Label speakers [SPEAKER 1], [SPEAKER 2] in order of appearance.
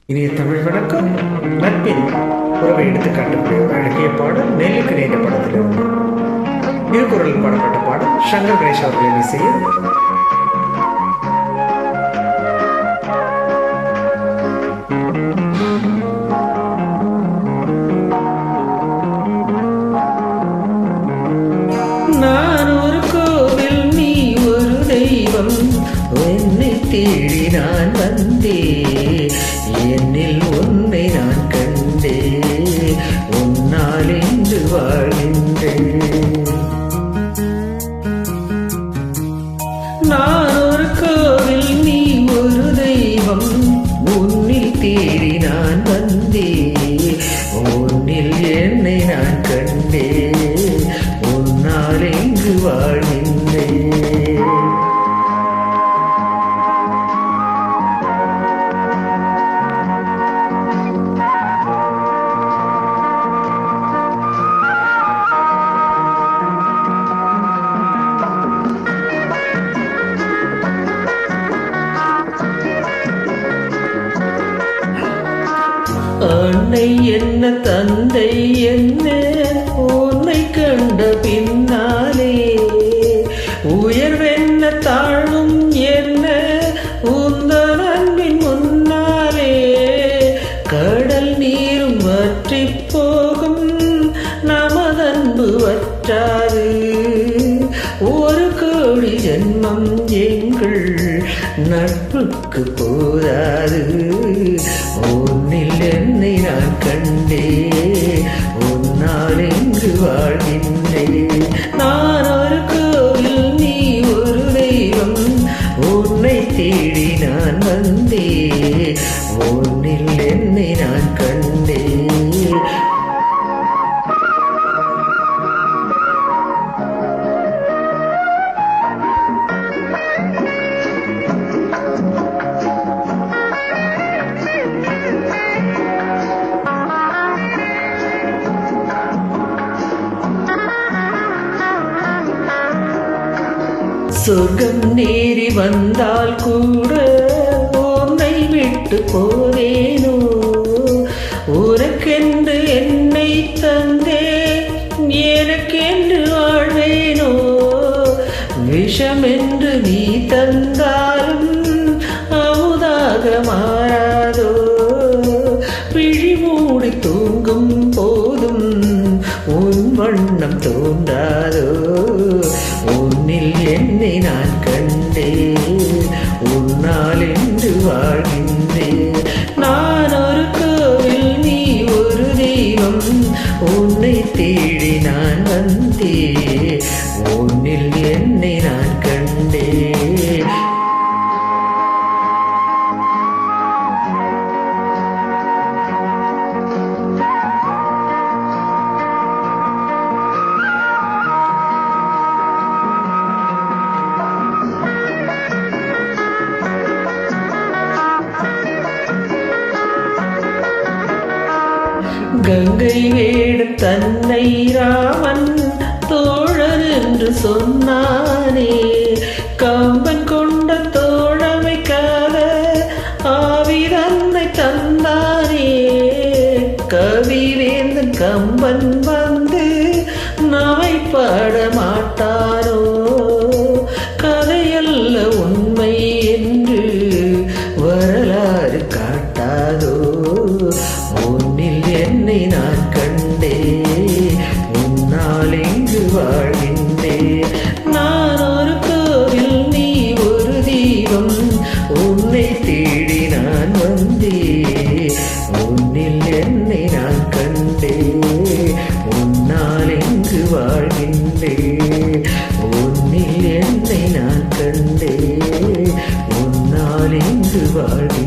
[SPEAKER 1] இனிய தமிழ் வணக்கம். நட்பின் உறவை எடுத்துக்காட்டக்கூடிய ஒரு அழகிய பாடல் நெல்லுக்கு நேர்ந்த படத்திலிருந்து திருக்குறளில் பாடப்பட்ட பாடல் சங்கர் கணேஷ் அவர்களின் இசையில். நான் ஒரு கோவில், நீ ஒரு தெய்வம், என்னை தேடி நான் வந்தே, என்னில் உன்னை நான் கண்டே, உன்னால் என்று வாழ்கின்றேன். நான் ஒரு கோவில், நீ ஒரு தெய்வம், உன்னில் தேடி நான் வந்தே, உன்னில் என்னை நான் கண்டே, உன்னால் என்று வாழ்கின்றேன். அன்னை என்ன தந்தை என்ன உன்னை கண்ட பின்னாலே, உயர்வென்ன தாழ்வும் என்ன உந்தன் அன்பின் முன்னாலே, கடல் நீரும் வற்றி போகும் நமதன்பு வற்றாது, ஒரு கோடி ஜென்மம் எங்கள் நட்புக்கு போதாது, உன்னில் என்னை நான் கண்டே, உன்னால் எங்கு வாழ்கின்றேன். நான் ஒரு கோவில், நீ ஒரு தெய்வம், உன்னை தேடி நான் வந்தே, உன்னில் என்னை நான் கண்டே. சொர்க்கம் நேரி வந்தால் கூட உன்னை விட்டு போவேனோ, உனக்கென்று என்னை தந்தே எனக்கென்று வாழ்வேனோ, விஷம் என்று நீ தந்தாலும் அமுதாக மாறாதோ, விழி மூடி தூங்கும் போதும் உன் வண்ணம் தோன்றாதோ, உன்னில் என்னை நான் கண்டே, உன்னால் என்று வாழ்கின்றேன். நான் ஒரு கோவில், நீ ஒரு தெய்வம், உன்னை தேடி நான் வந்தே, உன்னில் என்னை நான் கண்டே. கங்கை வேடன் தன்னை ராமன் தோழர் என்று சொன்னானே, கம்பன் கொண்ட தோழமைக்காக ஆவி தன்னை தந்தானே, கவி வேந்தன் கம்பன் வந்து நாவை பாட மாட்டானோ, கதையல்ல உண்மை என்று வரலாறு காட்டாதோ, உன்னில் என்னை நான் கண்டே, உன்னால் எங்கு வாழ்கின்றேன். நான் ஒரு கோவில், நீ ஒரு தெய்வம், உன்னை தேடி நான் வந்தே, உன்னில் என்னை நான் கண்டே, உன்னால் எங்கு வாழ்கின்றேன். உன்னில் என்னை நான் கண்டே, உன்னால் எங்கு வாழ்கின்றேன்.